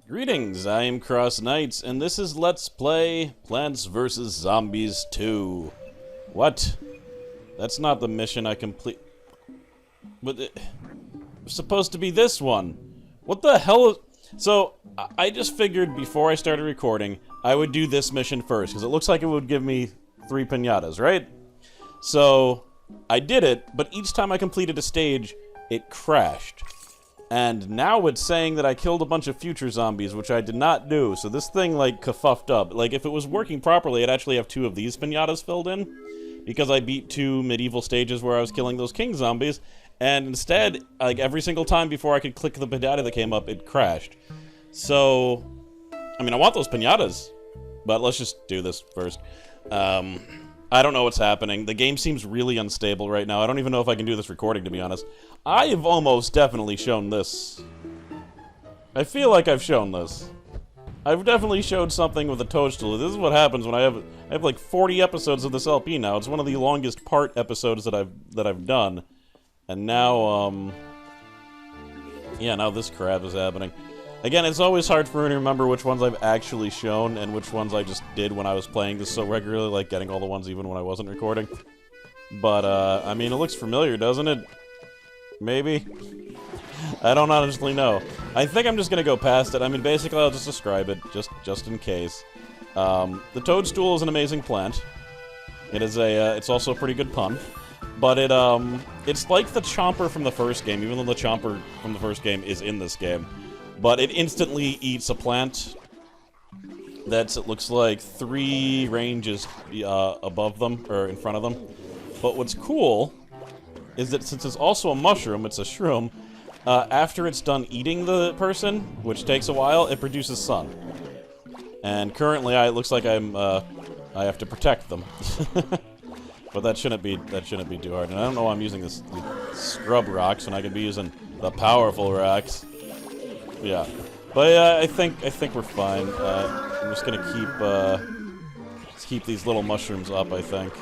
Greetings, I am CrossKnights, and this is Let's Play Plants vs. Zombies 2. What? That's not the mission I complete. But it was supposed to be this one. What the hell? So, I just figured before I started recording, I would do this mission first, because it looks like it would give me 3 piñatas, right? So, I did it, but each time I completed a stage, it crashed. And now it's saying that I killed a bunch of future zombies, which I did not do, so this thing, like, kafuffed up. Like, if it was working properly, I'd actually have 2 of these piñatas filled in, because I beat 2 medieval stages where I was killing those king zombies, and instead, like, every single time before I could click the piñata that came up, it crashed. So, I mean, I want those piñatas, but let's just do this first. I don't know what's happening. The game seems really unstable right now. I don't even know if I can do this recording, to be honest. I have almost definitely shown this. I feel like I've shown this. I've definitely showed something with a toadstool. This is what happens when I have like 40 episodes of this LP now. It's one of the longest part episodes that I've done. And now, yeah, now this crap is happening. Again, it's always hard for me to remember which ones I've actually shown and which ones I just did when I was playing this so regularly, like getting all the ones even when I wasn't recording. But, I mean, it looks familiar, doesn't it? Maybe? I don't honestly know. I think I'm just gonna go past it. I mean, basically, I'll just describe it, just in case. The toadstool is an amazing plant. It is it's also a pretty good pun. But it's like the chomper from the first game, even though the chomper from the first game is in this game. But it instantly eats a plant that's, it looks like, 3 ranges above them, or in front of them. But what's cool is that since it's also a mushroom, it's a shroom, after it's done eating the person, which takes a while, it produces sun. And currently, it looks like I have to protect them. But that shouldn't be too hard. And I don't know why I'm using these scrub rocks when I could be using the powerful rocks. Yeah, but I think we're fine. I'm just gonna keep these little mushrooms up, I think,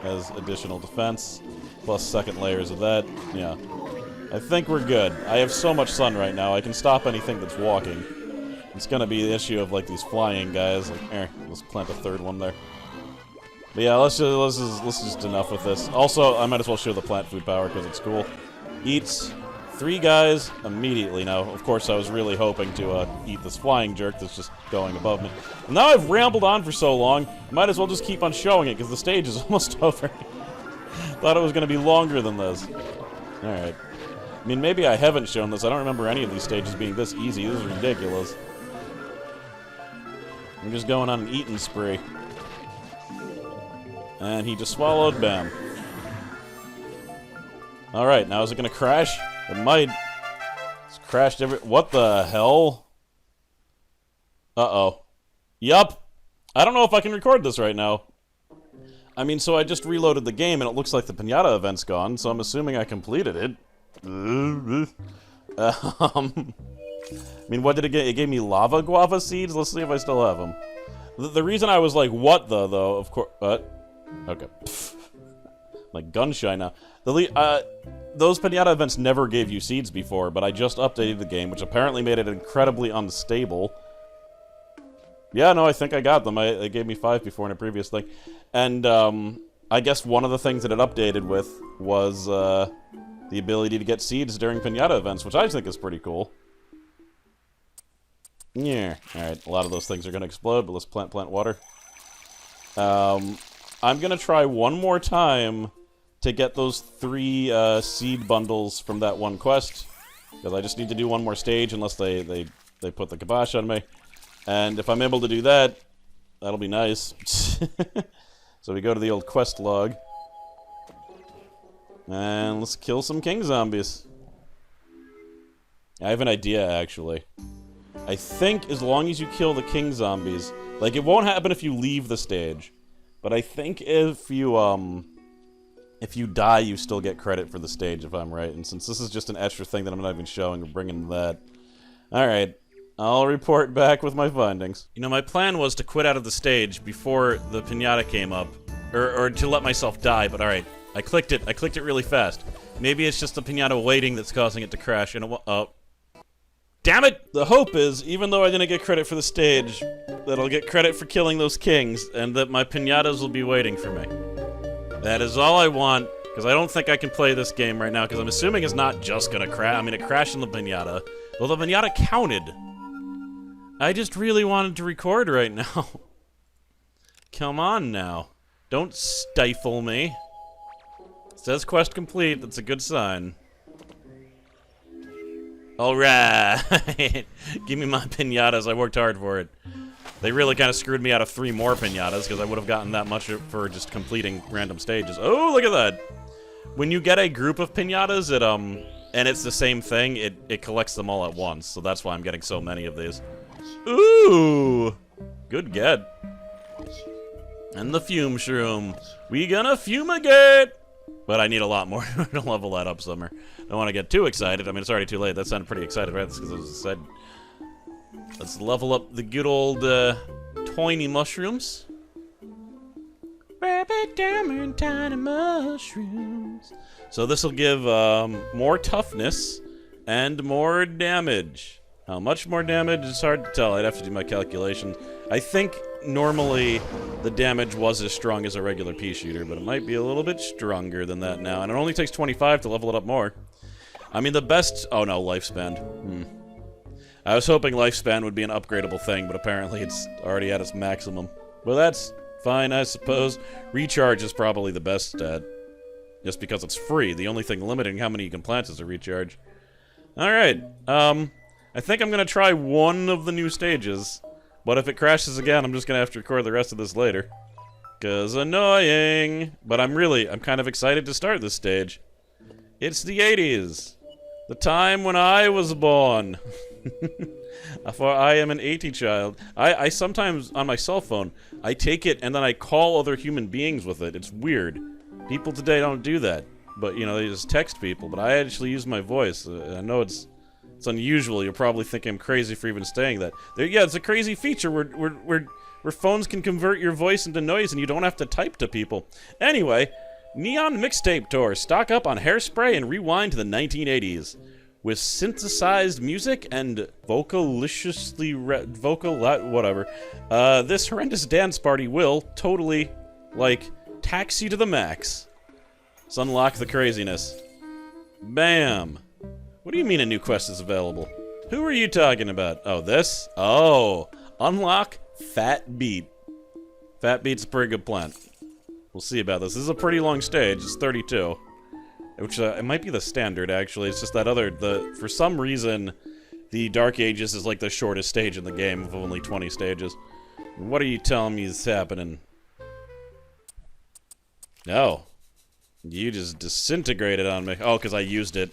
as additional defense, plus second layers of that. Yeah, I think we're good. I have so much sun right now, I can stop anything that's walking. It's gonna be the issue of like these flying guys. Like, let's plant a 3rd one there. But yeah, let's just enough with this. Also, I might as well show the plant food power because it's cool. Eats 3 guys immediately. Now, of course, I was really hoping to eat this flying jerk that's just going above me. And now I've rambled on for so long, I might as well just keep on showing it, because the stage is almost over. Thought it was going to be longer than this. Alright. I mean, maybe I haven't shown this. I don't remember any of these stages being this easy. This is ridiculous. I'm just going on an eating spree. And he just swallowed, bam. Alright, now is it going to crash? It might. It's crashed what the hell? Uh-oh. Yup. I don't know if I can record this right now. I mean, so I just reloaded the game, and it looks like the piñata event's gone, so I'm assuming I completed it. I mean, what did it get? It gave me lava guava seeds? Let's see if I still have them. The reason I was like, what the, though, of course... okay. Like, gun shy now. Those piñata events never gave you seeds before, but I just updated the game, which apparently made it incredibly unstable. Yeah, no, I think I got them. It gave me 5 before in a previous thing. And, I guess one of the things that it updated with was, the ability to get seeds during piñata events, which I think is pretty cool. Yeah. Alright, a lot of those things are gonna explode, but let's plant water. I'm gonna try one more time to get those 3 seed bundles from that one quest, because I just need to do one more stage unless they put the kibosh on me. And if I'm able to do that, that'll be nice. So we go to the old quest log. And let's kill some king zombies. I have an idea, actually. I think as long as you kill the king zombies, like, it won't happen if you leave the stage, but I think if you die, you still get credit for the stage, if I'm right. And since this is just an extra thing that I'm not even showing, we're bringing that. Alright, I'll report back with my findings. You know, my plan was to quit out of the stage before the piñata came up, or to let myself die, but alright. I clicked it really fast. Maybe it's just the piñata waiting that's causing it to crash, and it Damn it! The hope is, even though I didn't get credit for the stage, that I'll get credit for killing those kings, and that my piñatas will be waiting for me. That is all I want, because I don't think I can play this game right now, because I'm assuming it's not just gonna crash. I mean, it crashed in the piñata. Well, the piñata counted. I just really wanted to record right now. Come on now. Don't stifle me. It says quest complete. That's a good sign. Alright. Give me my piñatas. I worked hard for it. They really kind of screwed me out of 3 more piñatas, because I would have gotten that much for just completing random stages. Oh, look at that! When you get a group of piñatas, and it's the same thing, it collects them all at once, so that's why I'm getting so many of these. Ooh! Good get. And the fume shroom. We gonna fumigate! But I need a lot more to level that up somewhere. Don't want to get too excited. I mean, it's already too late. That sounded pretty excited, right? That's because I was excited. Let's level up the good old tiny mushrooms. Rabbit damn and tiny mushrooms. So this will give more toughness and more damage. How much more damage? It's hard to tell. I'd have to do my calculations. I think normally the damage was as strong as a regular pea shooter, but it might be a little bit stronger than that now. And it only takes 25 to level it up more. I mean, the best... Oh no, lifespan. I was hoping lifespan would be an upgradable thing, but apparently it's already at its maximum. Well, that's fine, I suppose. Recharge is probably the best stat. Just because it's free. The only thing limiting how many you can plant is a recharge. Alright, I think I'm gonna try one of the new stages. But if it crashes again, I'm just gonna have to record the rest of this later. 'Cause annoying! But I'm kind of excited to start this stage. It's the 80s. The time when I was born. For I am an 80 child. I sometimes, on my cell phone, I take it and then I call other human beings with it. It's weird. People today don't do that. But, you know, they just text people. But I actually use my voice. I know it's unusual. You're probably thinking I'm crazy for even saying that. Yeah, it's a crazy feature where phones can convert your voice into noise and you don't have to type to people. Anyway, Neon Mixtape Tour. Stock up on hairspray and rewind to the 1980s. With synthesized music and whatever. This horrendous dance party will totally, like, tax you to the max. Let's unlock the craziness. Bam! What do you mean a new quest is available? Who are you talking about? Oh, this? Oh, unlock Fat Beat. Fat Beat's a pretty good plant. We'll see about this. This is a pretty long stage. It's 32. Which, it might be the standard, actually. It's just that for some reason, the Dark Ages is like the shortest stage in the game of only 20 stages. What are you telling me is happening? No. You just disintegrated on me. Oh, because I used it.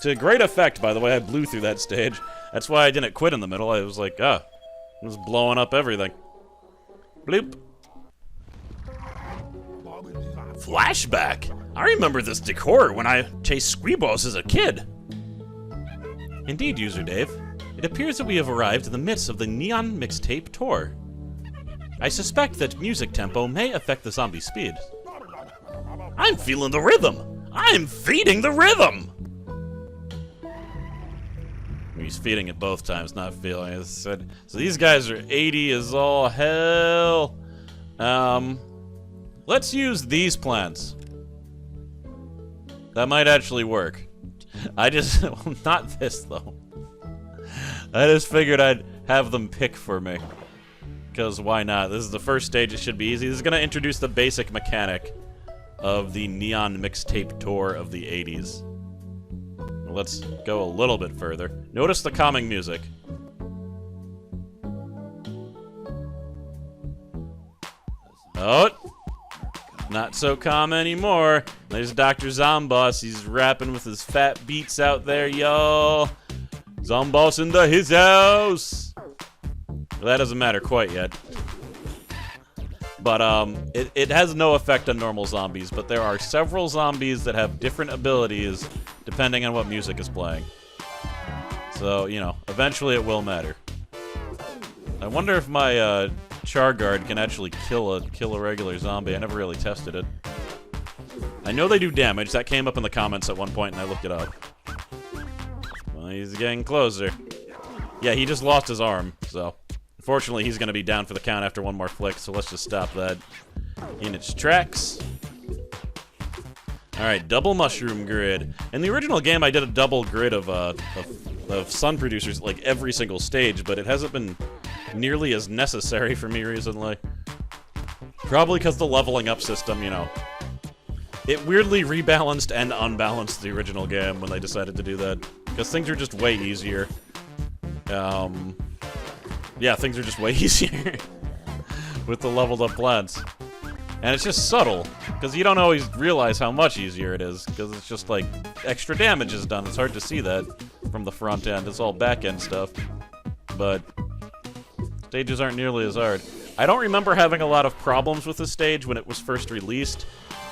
To great effect, by the way. I blew through that stage. That's why I didn't quit in the middle. I was like, I was blowing up everything. Bloop. Flashback? I remember this decor when I chased squeeballs as a kid. Indeed, User Dave. It appears that we have arrived in the midst of the Neon Mixtape Tour. I suspect that music tempo may affect the zombie speed. I'm feeling the rhythm! I'm feeding the rhythm! He's feeding it both times, not feeling it. So these guys are 80 as all hell. Let's use these plants. That might actually work. Well, not this, though. I just figured I'd have them pick for me. Because why not? This is the first stage, it should be easy. This is going to introduce the basic mechanic of the Neon Mixtape Tour of the 80s. Let's go a little bit further. Notice the calming music. Oh! Not so calm anymore. There's Dr. Zomboss. He's rapping with his fat beats out there, y'all. Zomboss into his house. Well, that doesn't matter quite yet. But it has no effect on normal zombies, but there are several zombies that have different abilities depending on what music is playing. So, you know, eventually it will matter. I wonder if my Char Guard can actually kill a regular zombie. I never really tested it. I know they do damage. That came up in the comments at one point and I looked it up. Well, he's getting closer. Yeah, he just lost his arm, so... Unfortunately, he's going to be down for the count after one more flick, so let's just stop that in its tracks. Alright, double mushroom grid. In the original game, I did a double grid of sun producers, like, every single stage, but it hasn't been nearly as necessary for me recently. Probably because the leveling up system, you know. It weirdly rebalanced and unbalanced the original game when they decided to do that. Because things are just way easier. Yeah, things are just way easier with the leveled up plants. And it's just subtle, because you don't always realize how much easier it is, because it's just like extra damage is done. It's hard to see that from the front end. It's all back end stuff. But stages aren't nearly as hard. I don't remember having a lot of problems with this stage when it was first released,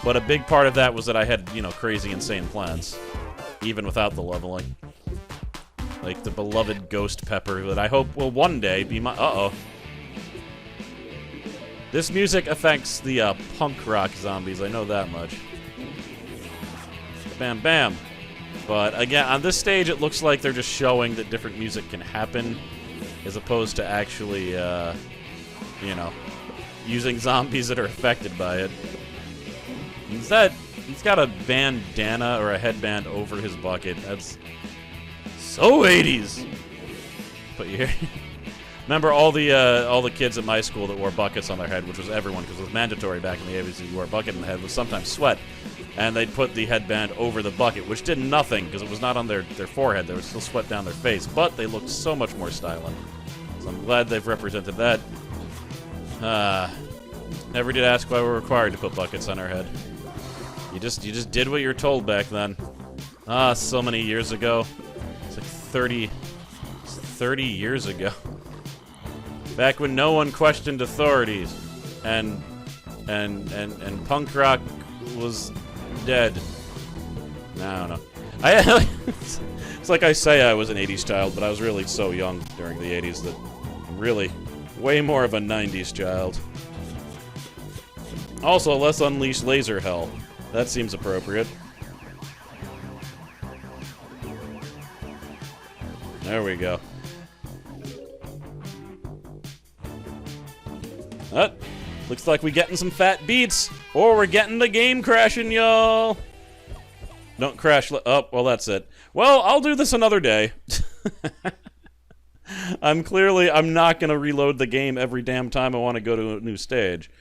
but a big part of that was that I had, you know, crazy insane plants, even without the leveling. Like the beloved ghost pepper that I hope will one day be my... Uh-oh. This music affects the punk rock zombies, I know that much. Bam, bam. But again, on this stage it looks like they're just showing that different music can happen, as opposed to actually, you know, using zombies that are affected by it. He's got a bandana or a headband over his bucket. That's... so 80s! But you hear... Remember all the kids at my school that wore buckets on their head, which was everyone, because it was mandatory back in the 80s that you wore a bucket in the head, was sometimes sweat. And they'd put the headband over the bucket, which did nothing, because it was not on their forehead. There was still sweat down their face, but they looked so much more styling. So I'm glad they've represented that. Never did ask why we're required to put buckets on our head. You just did what you were told back then. So many years ago. It's like 30 years ago. Back when no one questioned authorities, and punk rock was dead. I don't know. It's like I say I was an 80s child, but I was really so young during the 80s that I'm really way more of a 90s child. Also, let's unleash laser hell. That seems appropriate. There we go. Looks like we getting some fat beats, or we're getting the game crashing, y'all. Don't crash. Oh, well, that's it. Well, I'll do this another day. I'm not gonna reload the game every damn time I want to go to a new stage.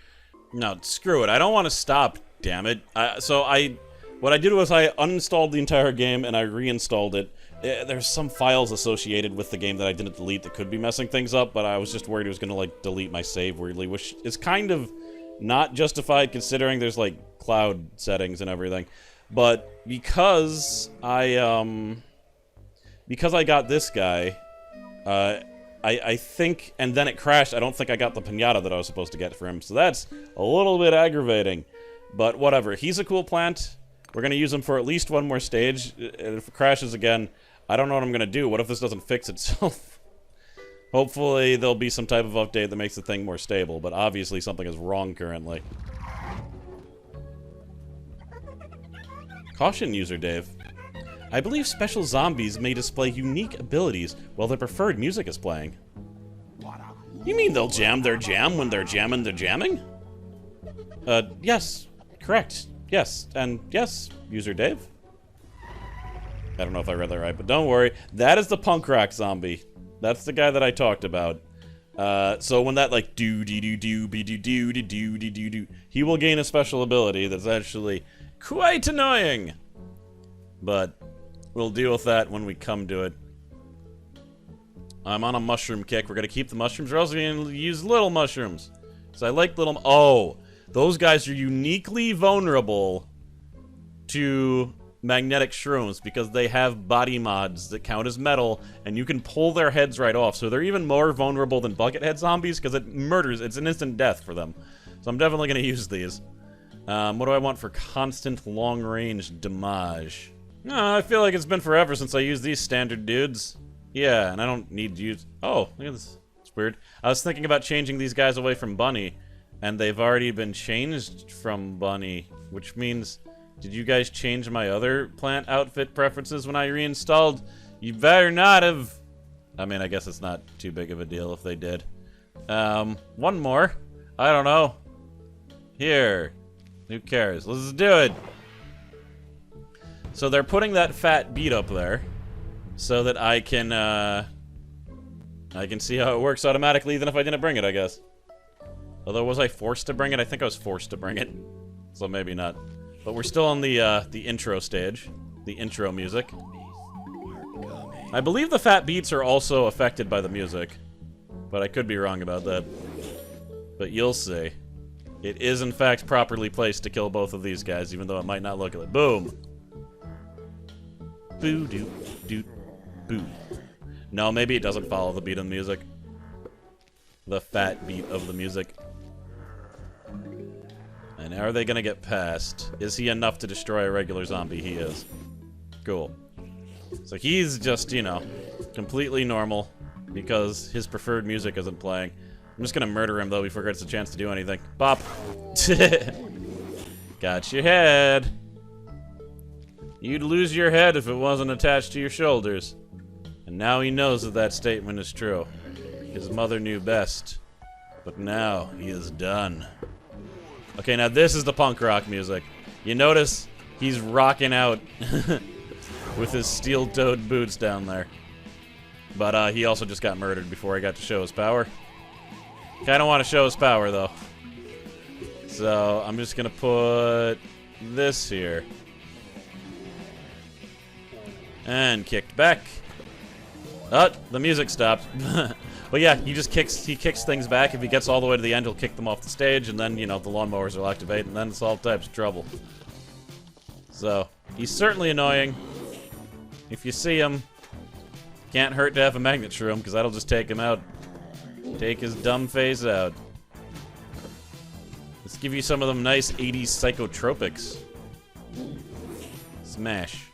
No, screw it. I don't want to stop. Damn it. What I did was I uninstalled the entire game and I reinstalled it. There's some files associated with the game that I didn't delete that could be messing things up, but I was just worried it was gonna, like, delete my save weirdly, which is kind of not justified considering there's, like, cloud settings and everything. But because I got this guy, I think, and then it crashed, I don't think I got the piñata that I was supposed to get for him, so that's a little bit aggravating. But whatever, he's a cool plant. We're gonna use him for at least one more stage. If it crashes again, I don't know what I'm gonna do. What if this doesn't fix itself? Hopefully there'll be some type of update that makes the thing more stable, but obviously something is wrong currently. Caution, user Dave. I believe special zombies may display unique abilities while their preferred music is playing. You mean they'll jam their jam when they're jamming their jamming? Yes. Correct. Yes. And yes, user Dave. I don't know if I read that right, but don't worry. That is the punk rock zombie. That's the guy that I talked about. So when that, like, do-de-do-do-be-do-do-de-do-de-do-do, he will gain a special ability that's actually quite annoying. But we'll deal with that when we come to it. I'm on a mushroom kick. We're gonna keep the mushrooms, or else we're gonna use little mushrooms. So I like little... Oh! Those guys are uniquely vulnerable to magnetic shrooms because they have body mods that count as metal, and you can pull their heads right off. So they're even more vulnerable than buckethead zombies because it murders. It's an instant death for them. So I'm definitely going to use these. What do I want for constant long-range damage? I feel like it's been forever since I used these standard dudes. Yeah, and I don't need to use... Oh, look at this. It's weird. I was thinking about changing these guys away from Bunny, and they've already been changed from Bunny, which means... Did you guys change my other plant outfit preferences when I reinstalled? You better not have... I mean, I guess it's not too big of a deal if they did. One more. I don't know. Here. Who cares? Let's do it. So they're putting that fat beat up there so that I can see how it works automatically even if I didn't bring it, I guess. Although, was I forced to bring it? I think I was forced to bring it. So maybe not. But we're still on the intro stage. The intro music. I believe the fat beats are also affected by the music. But I could be wrong about that. But you'll see. It is, in fact, properly placed to kill both of these guys, even though it might not look like it. Boom! Boo doo doo boo. No, maybe it doesn't follow the beat of the music. The fat beat of the music. And are they gonna get past? Is he enough to destroy a regular zombie? He is. Cool. So he's just, you know, completely normal because his preferred music isn't playing. I'm just gonna murder him though before he gets a chance to do anything. Bop! Got your head. You'd lose your head if it wasn't attached to your shoulders. And now he knows that that statement is true. His mother knew best. But now he is done. Okay, now this is the punk rock music. You notice he's rocking out with his steel-toed boots down there. But he also just got murdered before he got to show his power. Kinda want to show his power, though. So I'm just gonna put this here. And kicked back. Oh, the music stopped. But yeah, he kicks things back. If he gets all the way to the end, he'll kick them off the stage, and then, you know, the lawnmowers will activate, and then it's all types of trouble. So, he's certainly annoying. If you see him, can't hurt to have a magnet shroom, because that'll just take him out. Take his dumb face out. Let's give you some of them nice 80s psychotropics. Smash.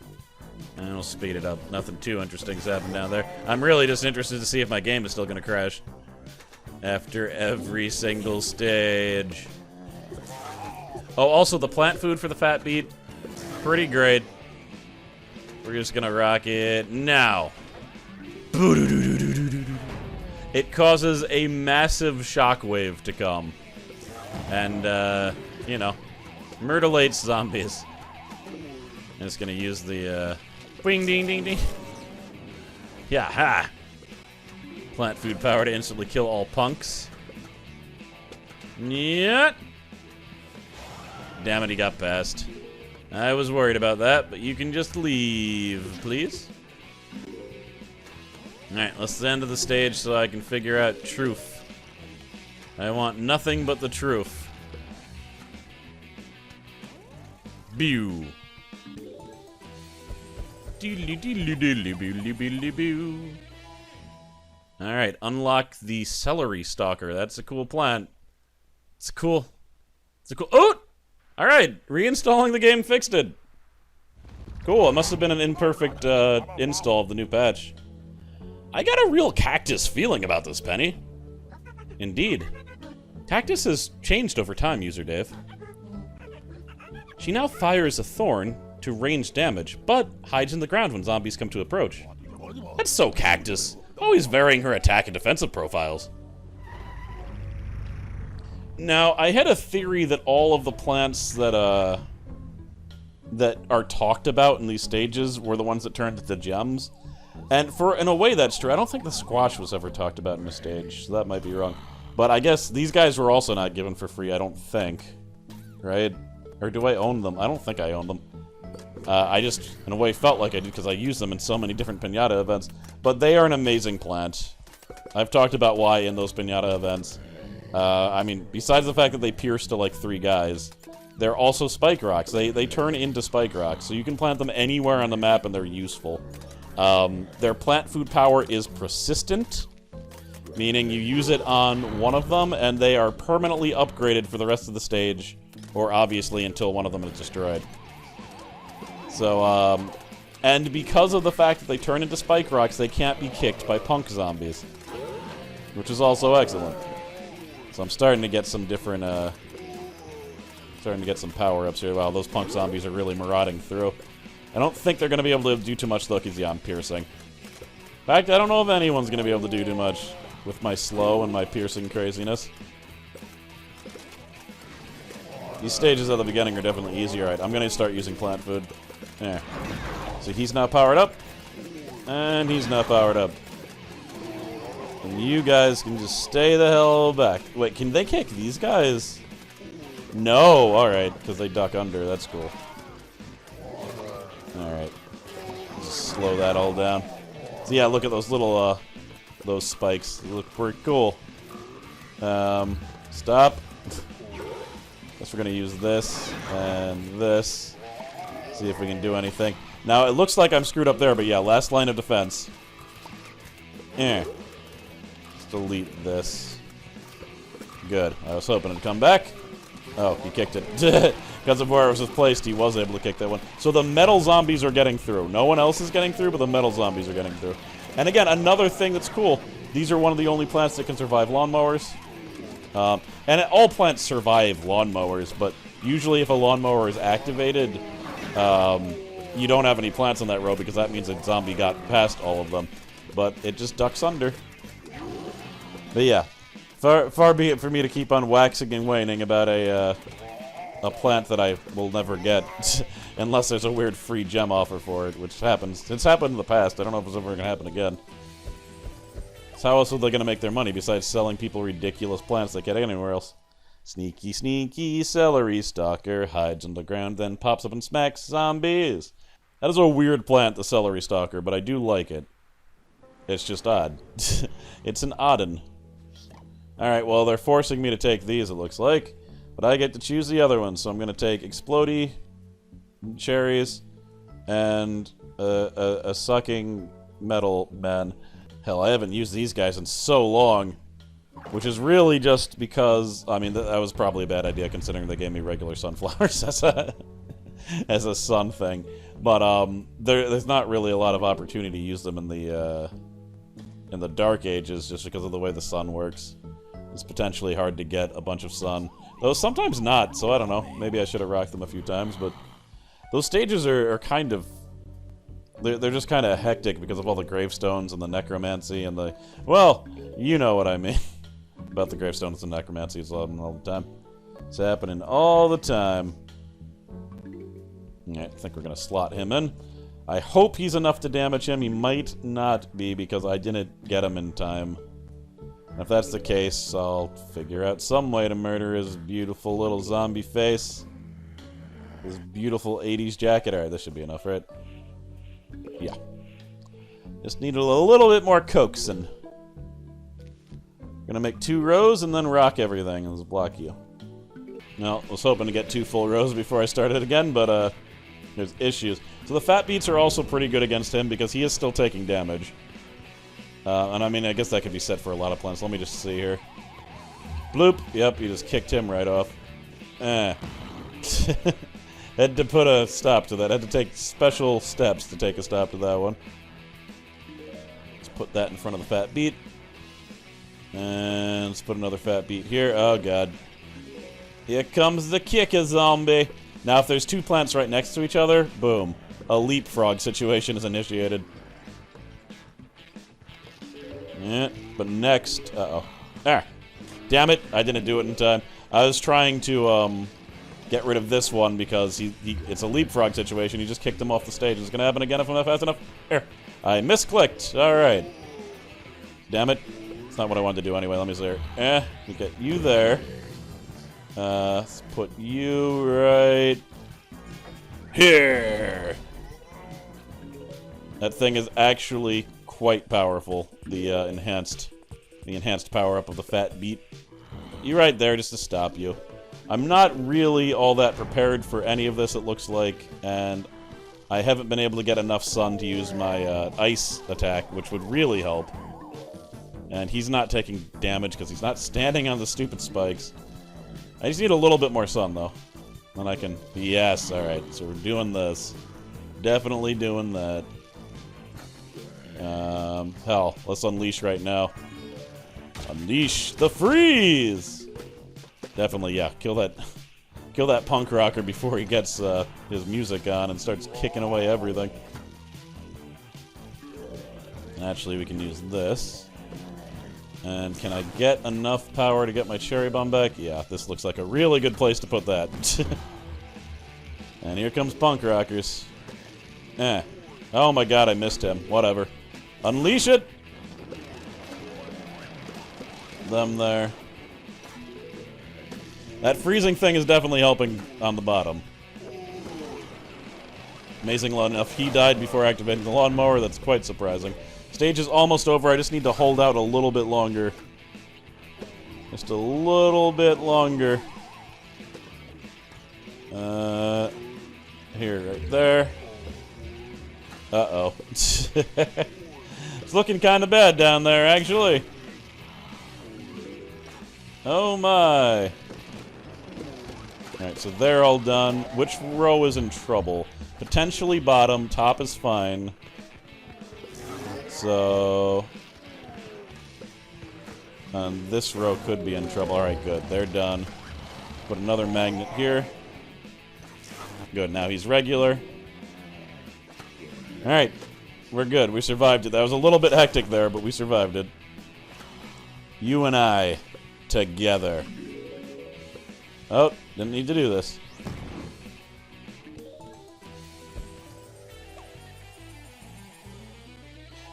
And we'll speed it up. Nothing too interesting's happened down there. I'm really just interested to see if my game is still gonna crash. After every single stage. Oh, also the plant food for the fat beat. Pretty great. We're just gonna rock it now. It causes a massive shockwave to come. And, you know, mutilates zombies. I'm just gonna use the, Bing, ding, ding, ding. Yeah, ha! Plant food power to instantly kill all punks. Yeah. Damn it, he got past. I was worried about that, but you can just leave, please. Alright, let's end of the stage so I can figure out truth. I want nothing but the truth. Bew. Alright, unlock the celery stalker. That's a cool plant. It's cool. It's a cool. Oh! Alright, reinstalling the game fixed it. Cool, it must have been an imperfect install of the new patch. I got a real cactus feeling about this, Penny. Indeed. Cactus has changed over time, user Dave. She now fires a thorn to range damage, but hides in the ground when zombies come to approach. That's so Cactus, always varying her attack and defensive profiles. Now, I had a theory that all of the plants that are talked about in these stages were the ones that turned into gems. And in a way that's true. I don't think the squash was ever talked about in a stage, so that might be wrong. But I guess these guys were also not given for free, I don't think. Right? Or do I own them? I don't think I own them. I just, in a way, felt like I did because I use them in so many different piñata events. But they are an amazing plant. I've talked about why in those piñata events. I mean, besides the fact that they pierce to like 3 guys, they're also spike rocks. They turn into spike rocks, so you can plant them anywhere on the map and they're useful. Their plant food power is persistent, meaning you use it on one of them and they are permanently upgraded for the rest of the stage, or obviously until one of them is destroyed. So, and because of the fact that they turn into spike rocks, they can't be kicked by punk zombies, which is also excellent. So I'm starting to get some different, starting to get some power-ups here. Wow, those punk zombies are really marauding through. I don't think they're going to be able to do too much, though, because, yeah, I'm piercing. In fact, I don't know if anyone's going to be able to do too much with my slow and my piercing craziness. These stages at the beginning are definitely easier. Alright, I'm going to start using plant food. There. So he's not powered up. And he's not powered up. And you guys can just stay the hell back. Wait, can they kick these guys? No, alright, because they duck under. That's cool. Alright. Just slow that all down. So yeah, look at those little, those spikes. They look pretty cool. Stop. Guess we're gonna use this and this. See if we can do anything. Now, it looks like I'm screwed up there, but yeah, last line of defense. Just delete this. Good. I was hoping it'd come back. Oh, he kicked it. Because of where it was placed, he was able to kick that one. So the metal zombies are getting through. No one else is getting through, but the metal zombies are getting through. And again, another thing that's cool. These are one of the only plants that can survive lawnmowers. And all plants survive lawnmowers, but usually if a lawnmower is activated, you don't have any plants on that row because that means a zombie got past all of them. But it just ducks under. But yeah, far be it for me to keep on waxing and waning about a plant that I will never get unless there's a weird free gem offer for it, which happens. It's happened in the past. I don't know if it's ever going to happen again. So how else are they going to make their money besides selling people ridiculous plants they can't get anywhere else? Sneaky, sneaky celery stalker hides on the ground, then pops up and smacks zombies. That is a weird plant, the celery stalker, but I do like it. It's just odd. It's an oddun. Alright, well, they're forcing me to take these, it looks like. But I get to choose the other one, so I'm going to take explodey, cherries, and a sucking metal man. Hell, I haven't used these guys in so long. Which is really just because, I mean, that was probably a bad idea considering they gave me regular sunflowers as a sun thing. But there's not really a lot of opportunity to use them in the Dark Ages just because of the way the sun works. It's potentially hard to get a bunch of sun. Though sometimes not, so I don't know. Maybe I should have rocked them a few times, but those stages are kind of... They're just kind of hectic because of all the gravestones and the necromancy and the... Well, you know what I mean. About the gravestones and necromancy. It's happening all the time. It's happening all the time. Alright, I think we're going to slot him in. I hope he's enough to damage him. He might not be because I didn't get him in time. If that's the case, I'll figure out some way to murder his beautiful little zombie face. His beautiful 80s jacket. Alright, this should be enough, right? Yeah. Just need a little bit more coaxing. Gonna make 2 rows and then rock everything. Let's block you. Well, I was hoping to get 2 full rows before I started again, but there's issues. So the fat beats are also pretty good against him because he is still taking damage. And I mean, I guess that could be set for a lot of plants. Let me just see here. Bloop. Yep, he just kicked him right off. Had to put a stop to that. Had to take special steps to take a stop to that one. Let's put that in front of the fat beat. And let's put another fat beat here. Oh, God. Here comes the kicker zombie. Now, if there's 2 plants right next to each other, boom. A leapfrog situation is initiated. Yeah, but next... Uh-oh. Ah. Damn it. I didn't do it in time. I was trying to, get rid of this one because it's a leapfrog situation. He just kicked him off the stage. Is it going to happen again if I'm not fast enough? Here. I misclicked. All right. Damn it. It's not what I wanted to do anyway. Let me see here. We get you there. Let's put you right here. That thing is actually quite powerful. The enhanced power-up of the fat beat. You right there just to stop you. I'm not really all that prepared for any of this, it looks like, and I haven't been able to get enough sun to use my ice attack, which would really help. And he's not taking damage because he's not standing on the stupid spikes. I just need a little bit more sun, though. Then I can... Yes, alright. So we're doing this. Definitely doing that. Hell, let's unleash right now. Unleash the freeze! Definitely, yeah. Kill that punk rocker before he gets his music on and starts kicking away everything. Actually, we can use this. And can I get enough power to get my cherry bomb back? Yeah, this looks like a really good place to put that. And here comes Punk Rockers. Oh my god, I missed him. Whatever. Unleash it! Them there. That freezing thing is definitely helping on the bottom. Amazingly enough, he died before activating the lawnmower. That's quite surprising. Stage is almost over. I just need to hold out a little bit longer. Just a little bit longer. Here, right there. Uh-oh. It's looking kind of bad down there, actually. Oh my. Alright, so they're all done. Which row is in trouble? Potentially bottom. Top is fine. So... and this row could be in trouble. Alright, good. They're done. Put another magnet here. Good, now he's regular. Alright, we're good. We survived it. That was a little bit hectic there, but we survived it. You and I, together. Oh, didn't need to do this.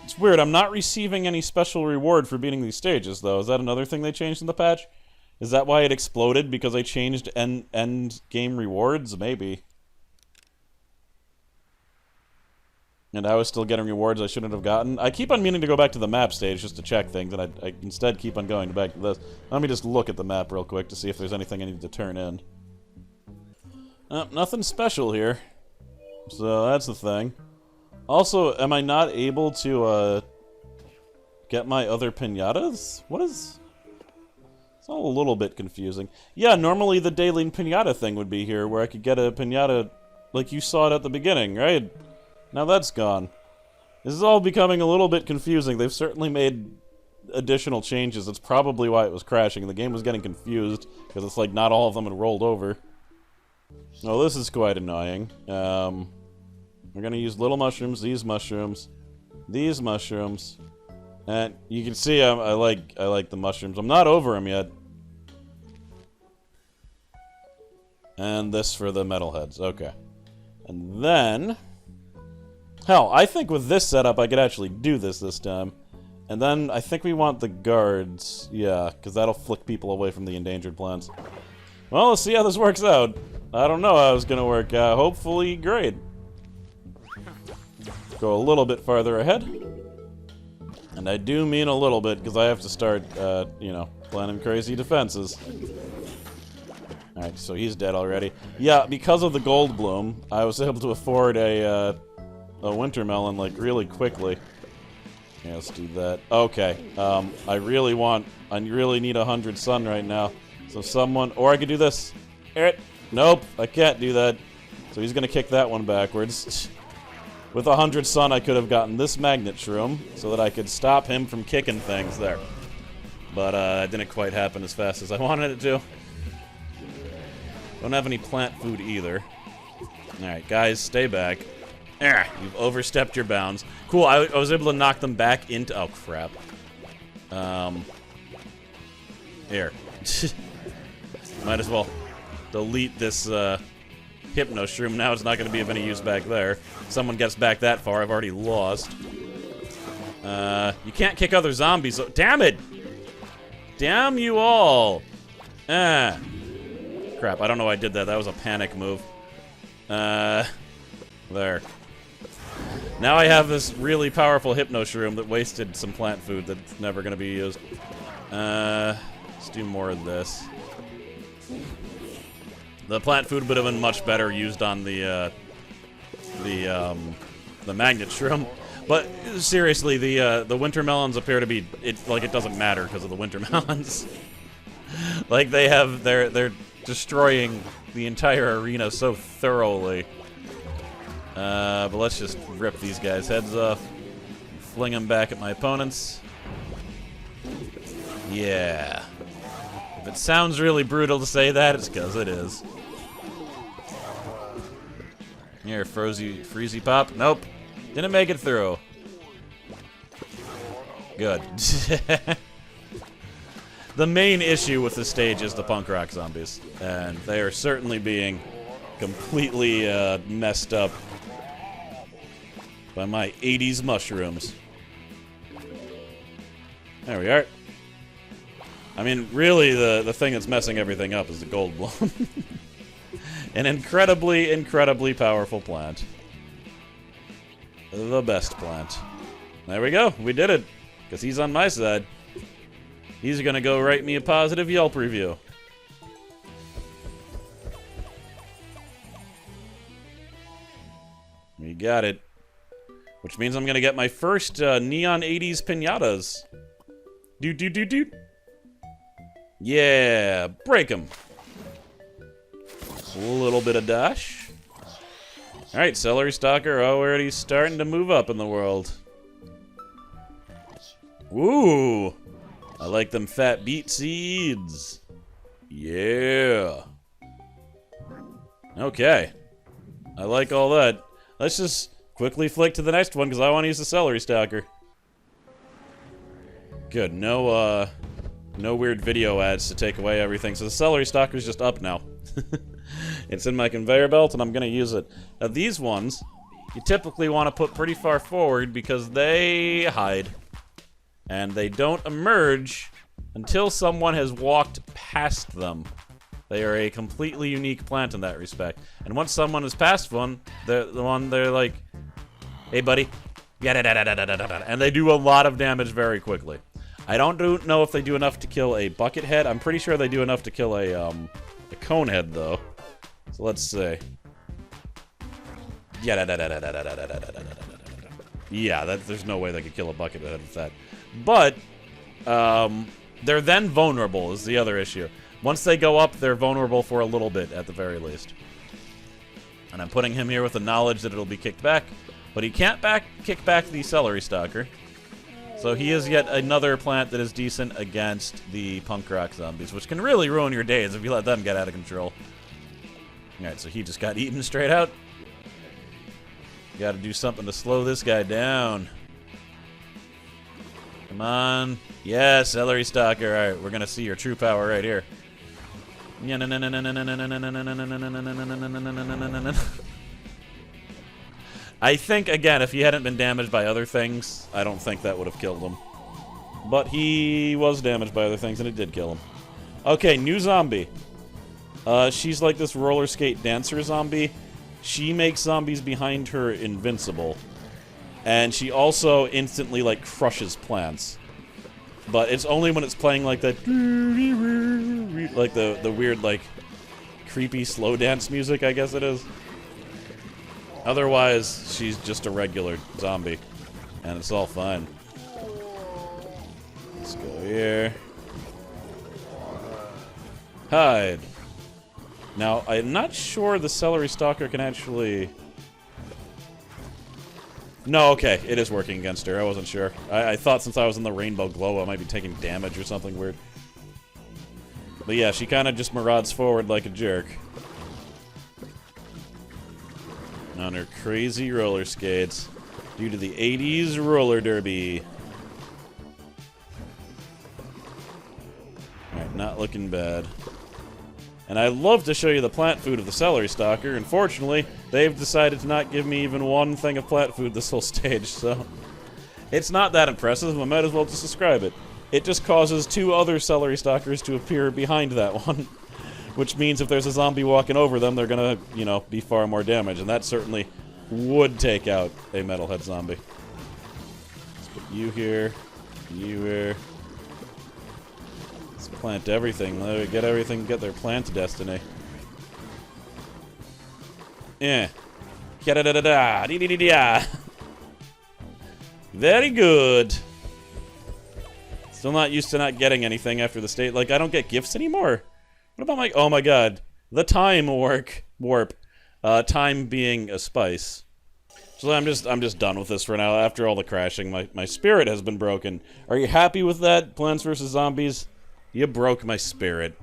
It's weird, I'm not receiving any special reward for beating these stages, though. Is that another thing they changed in the patch? Is that why it exploded? Because I changed end game rewards? Maybe. And I was still getting rewards I shouldn't have gotten. I keep on meaning to go back to the map stage just to check things, and I instead keep on going back to this. Let me just look at the map real quick to see if there's anything I need to turn in. Nothing special here. So that's the thing. Also, am I not able to get my other piñatas? What is... it's all a little bit confusing. Yeah, normally the daily piñata thing would be here, where I could get a piñata like you saw it at the beginning, right? Now that's gone. This is all becoming a little bit confusing. They've certainly made additional changes. That's probably why it was crashing. The game was getting confused, because it's like not all of them had rolled over. Oh, this is quite annoying. We're gonna use little mushrooms, these mushrooms, and you can see I like the mushrooms. I'm not over them yet. And this for the metalheads. Okay. And then... hell, I think with this setup I could actually do this time. And then I think we want the guards. Yeah, because that'll flick people away from the endangered plants. Well, let's see how this works out. I don't know how it's going to work. Hopefully great. Go a little bit farther ahead. And I do mean a little bit, because I have to start, you know, planning crazy defenses. Alright, so he's dead already. Yeah, because of the gold bloom, I was able to afford a winter melon, like, really quickly. Yeah, let's do that. Okay, I really need 100 sun right now. So someone, or I could do this. Nope, I can't do that. So he's gonna kick that one backwards. With 100 sun, I could have gotten this magnet shroom, so that I could stop him from kicking things there. But, it didn't quite happen as fast as I wanted it to. Don't have any plant food either. Alright, guys, stay back. You've overstepped your bounds. Cool, I was able to knock them back into... oh, crap. Here. Might as well delete this, Hypno Shroom. Now it's not going to be of any use back there. If someone gets back that far, I've already lost. You can't kick other zombies. So damn it! Damn you all! Crap, I don't know why I did that. That was a panic move. There. Now I have this really powerful Hypno Shroom that wasted some plant food that's never going to be used. Let's do more of this. The plant food would have been much better used on the magnet shroom. But seriously, the winter melons appear to be it doesn't matter because of the winter melons. Like they're destroying the entire arena so thoroughly. But let's just rip these guys' heads off. Fling them back at my opponents. Yeah. If it sounds really brutal to say that, it's because it is. Here, Freezy Pop. Nope. Didn't make it through. Good. The main issue with this stage is the punk rock zombies, and they are certainly being completely messed up by my 80s mushrooms. There we are. I mean, really, the thing that's messing everything up is the gold bloom. An incredibly, incredibly powerful plant. The best plant. There we go. We did it. Because he's on my side. He's gonna go write me a positive Yelp review. We got it. Which means I'm gonna get my first Neon 80s pinatas. Doot. Yeah, break him. A little bit of dash. Alright, Celery Stalker already starting to move up in the world. Ooh! I like them fat beet seeds. Yeah. Okay. I like all that. Let's just quickly flick to the next one because I want to use the Celery Stalker. Good. No weird video ads to take away everything. So the Celery Stalker's just up now. It's in my conveyor belt and I'm gonna use it. Now these ones, you typically want to put pretty far forward because they hide. And they don't emerge until someone has walked past them. They are a completely unique plant in that respect. And once someone has passed one, they're like, hey buddy, and they do a lot of damage very quickly. I don't know if they do enough to kill a bucket head. I'm pretty sure they do enough to kill a cone head though. So let's see. Yeah, there's no way they could kill a bucket head with that. But they're then vulnerable is the other issue. Once they go up, they're vulnerable for a little bit at the very least. And I'm putting him here with the knowledge that it'll be kicked back. But he can't kick back the Celery Stalker. So he is yet another plant that is decent against the punk rock zombies, which can really ruin your days if you let them get out of control. Alright, so he just got eaten straight out. Gotta do something to slow this guy down. Come on. Yeah, Celery Stalker. Alright, we're gonna see your true power right here. I think, again, if he hadn't been damaged by other things, I don't think that would have killed him. But he was damaged by other things, and it did kill him. Okay, new zombie. She's like this roller skate dancer zombie. She makes zombies behind her invincible. And she also instantly, like, crushes plants. But it's only when it's playing like that... like the weird, like, creepy slow dance music, I guess it is. Otherwise, she's just a regular zombie. And it's all fine. Let's go here. Hide. Now, I'm not sure the Celery Stalker can actually... No, okay, it is working against her. I wasn't sure. I thought since I was in the rainbow glow, I might be taking damage or something weird. But yeah, she kind of just marauds forward like a jerk. On her crazy roller skates. Due to the 80s roller derby. Alright, not looking bad. And I'd love to show you the plant food of the Celery Stalker. Unfortunately, they've decided to not give me even one thing of plant food this whole stage, so... It's not that impressive, I might as well just describe it. It just causes two other Celery Stalkers to appear behind that one. Which means if there's a zombie walking over them, they're gonna, you know, be far more damage. And that certainly would take out a metalhead zombie. Let's put you here, you here. Let's plant everything. Get everything, get their plant destiny. Yeah. Da-da-da-da-da. Very good. Still not used to not getting anything after the state. Like, I don't get gifts anymore. What about my... Oh my god. The time warp. Time being a spice. So I'm just done with this for now. After all the crashing, my spirit has been broken. Are you happy with that, Plants vs. Zombies? You broke my spirit.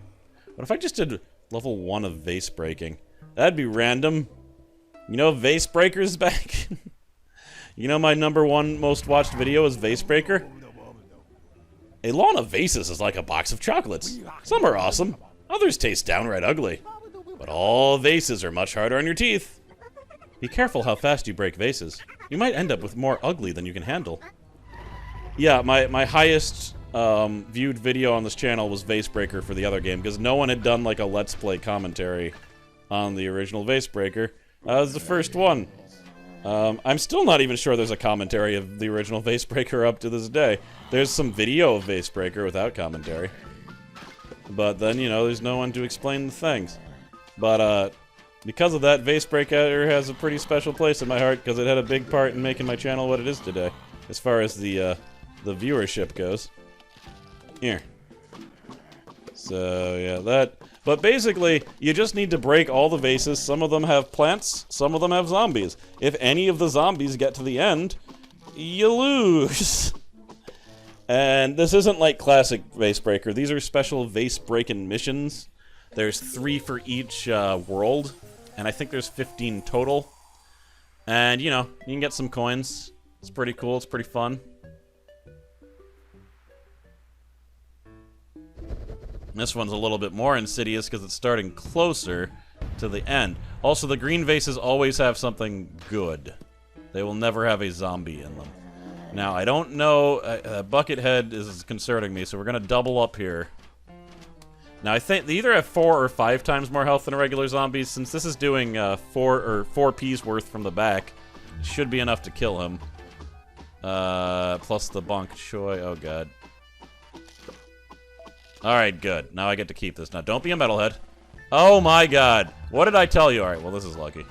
What if I just did level 1 of vase breaking? That'd be random. You know, Vase Breaker's back. You know my #1 most watched video is Vase Breaker? A lawn of vases is like a box of chocolates. Some are awesome, others taste downright ugly. But all vases are much harder on your teeth. Be careful how fast you break vases. You might end up with more ugly than you can handle. Yeah, my highest viewed video on this channel was Vase Breaker for the other game, because no one had done like a Let's Play commentary on the original Vase Breaker. That was the first one. I'm still not even sure there's a commentary of the original Vase Breaker up to this day. There's some video of Vase Breaker without commentary. But then, you know, there's no one to explain the things. But, because of that, Vase Breaker has a pretty special place in my heart, because it had a big part in making my channel what it is today, as far as the viewership goes. Here. So, yeah, that... But basically, you just need to break all the vases. Some of them have plants, some of them have zombies. If any of the zombies get to the end, you lose. And this isn't like classic Vase Breaker. These are special vase breaking missions. There's 3 for each world, and I think there's 15 total. And, you know, you can get some coins. It's pretty cool, it's pretty fun. This one's a little bit more insidious because it's starting closer to the end. Also, the green vases always have something good. They will never have a zombie in them. Now, I don't know... Buckethead is concerning me, so we're going to double up here. Now, I think they either have 4 or 5 times more health than a regular zombie. Since this is doing 4 P's worth from the back, it should be enough to kill him. Plus the bonk choy. Oh, God. Alright, good. Now I get to keep this. Now, don't be a metalhead. Oh my god. What did I tell you? Alright, well, this is lucky.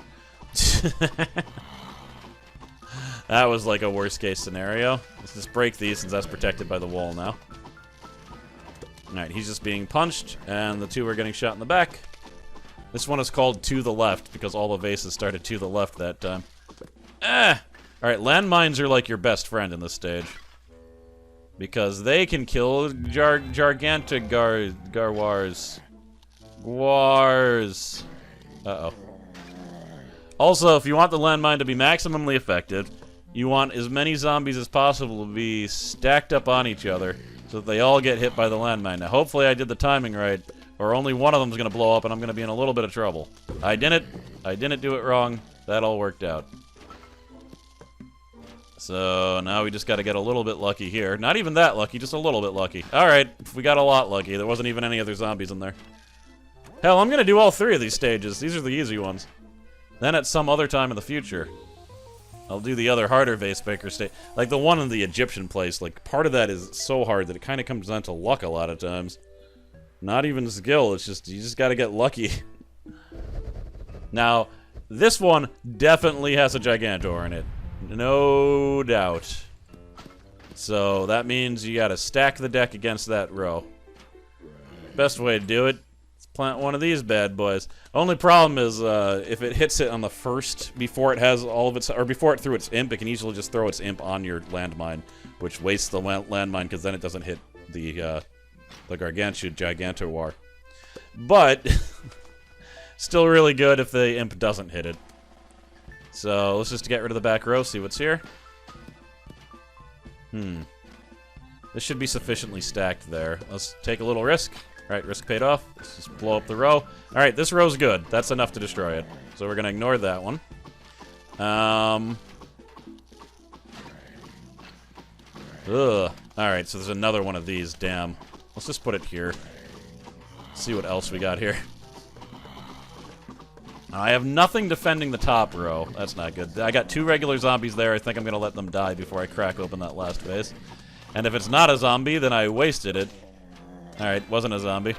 That was like a worst-case scenario. Let's just break these since that's protected by the wall now. Alright, he's just being punched, and the 2 are getting shot in the back. This one is called To the Left, because all the vases started to the left that time. Alright, landmines are like your best friend in this stage. Because they can kill gigantic garwars. Guars. Uh-oh. Also, if you want the landmine to be maximally effective, you want as many zombies as possible to be stacked up on each other so that they all get hit by the landmine. Now, hopefully I did the timing right, or only one of them is going to blow up and I'm going to be in a little bit of trouble. I didn't do it wrong. That all worked out. So, now we just gotta get a little bit lucky here. Not even that lucky, just a little bit lucky. Alright, we got a lot lucky. There wasn't even any other zombies in there. Hell, I'm gonna do all 3 of these stages. These are the easy ones. Then at some other time in the future, I'll do the other harder Vase Breaker stage. Like the one in the Egyptian place, like part of that is so hard that it kind of comes down to luck a lot of times. Not even skill, it's just, you just gotta get lucky. Now, this one definitely has a Gigantor in it. No doubt. So that means you gotta stack the deck against that row. Best way to do it is plant one of these bad boys. Only problem is if it hits it on the first, before it has all of its, or before it threw its imp, it can easily just throw its imp on your landmine, which wastes the landmine because then it doesn't hit the Gigantor War. But still really good if the imp doesn't hit it. So, let's just get rid of the back row, see what's here. This should be sufficiently stacked there. Let's take a little risk. Alright, risk paid off. Let's just blow up the row. Alright, this row's good. That's enough to destroy it. So we're gonna ignore that one. Alright, so there's another one of these. Damn. Let's just put it here. See what else we got here. I have nothing defending the top row. That's not good. I got 2 regular zombies there. I think I'm going to let them die before I crack open that last vase. And if it's not a zombie, then I wasted it. Alright, wasn't a zombie.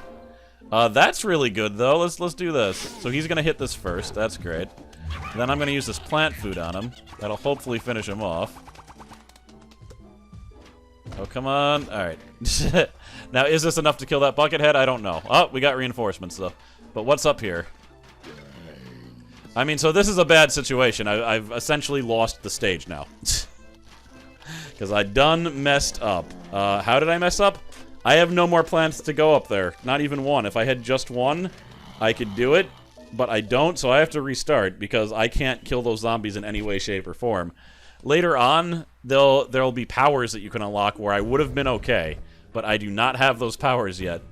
That's really good, though. Let's do this. So he's going to hit this first. That's great. Then I'm going to use this plant food on him. That'll hopefully finish him off. Oh, come on. Alright. Now, is this enough to kill that Buckethead? I don't know. Oh, we got reinforcements, though. But what's up here? I mean, so this is a bad situation. I've essentially lost the stage now. Because I done messed up. How did I mess up? I have no more plants to go up there. Not even one. If I had just one, I could do it. But I don't, so I have to restart because I can't kill those zombies in any way, shape, or form. Later on, there'll be powers that you can unlock where I would have been okay. but I do not have those powers yet.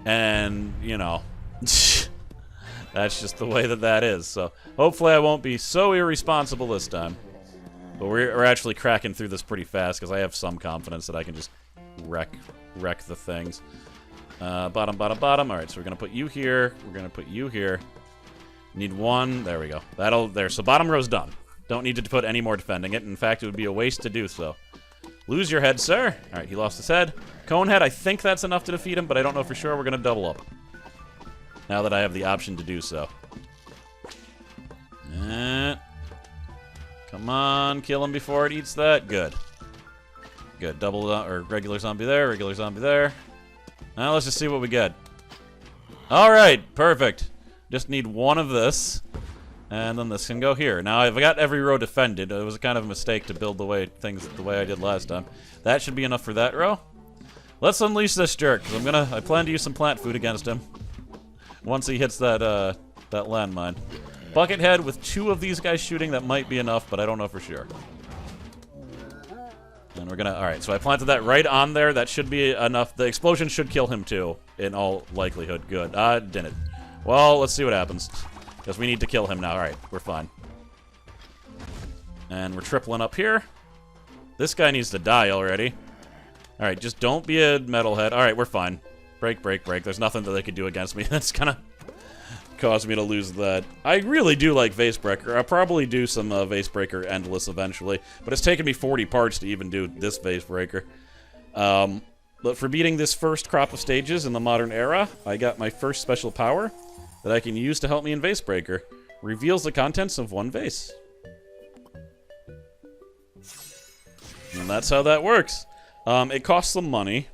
And, you know, that's just the way that is. So hopefully I won't be so irresponsible this time. But we're actually cracking through this pretty fast because I have some confidence that I can just wreck the things. Bottom, bottom, bottom. All right, so we're going to put you here. We're going to put you here. Need one. There we go. There. So bottom row's done. Don't need to put any more defending it. In fact, it would be a waste to do so. Lose your head, sir. All right, he lost his head. Cone head, I think that's enough to defeat him, but I don't know for sure. We're going to double up. Now that I have the option to do so. Come on, kill him before it eats that. Good. Good. Double, or regular zombie there, regular zombie there. Now let's just see what we get. Alright, perfect. Just need one of this. And then this can go here. Now I've got every row defended. It was kind of a mistake to build the way I did last time. That should be enough for that row. Let's unleash this jerk, because I plan to use some plant food against him. Once he hits that landmine. Buckethead with 2 of these guys shooting, that might be enough, but I don't know for sure. And we're gonna, alright, so I planted that right on there. That should be enough. The explosion should kill him too, in all likelihood. Good. Didn't. Well, let's see what happens. Because we need to kill him now. Alright, we're fine. And we're tripling up here. This guy needs to die already. Alright, just don't be a metalhead. Alright, we're fine. Break, break, break. There's nothing that they could do against me. That's kind of caused me to lose that. I really do like Vasebreaker. I'll probably do some Vasebreaker Endless eventually, but it's taken me 40 parts to even do this Vasebreaker. But for beating this first crop of stages in the modern era, I got my first special power that I can use to help me in Vasebreaker. Reveals the contents of 1 vase. And that's how that works. It costs some money,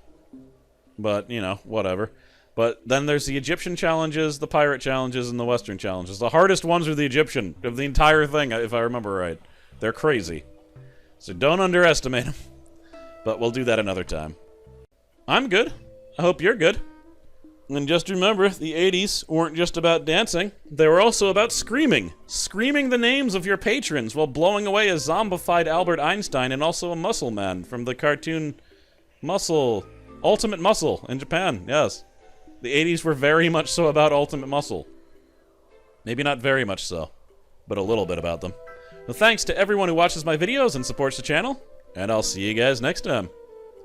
but, you know, whatever. But then there's the Egyptian challenges, the pirate challenges, and the Western challenges. The hardest ones are the Egyptian, of the entire thing, if I remember right. They're crazy. So don't underestimate them. But we'll do that another time. I'm good. I hope you're good. And just remember, the 80s weren't just about dancing. They were also about screaming. Screaming the names of your patrons while blowing away a zombified Albert Einstein and also a muscle man from the cartoon Ultimate Muscle in Japan, yes. The 80s were very much so about Ultimate Muscle. Maybe not very much so, but a little bit about them. Well, thanks to everyone who watches my videos and supports the channel, and I'll see you guys next time.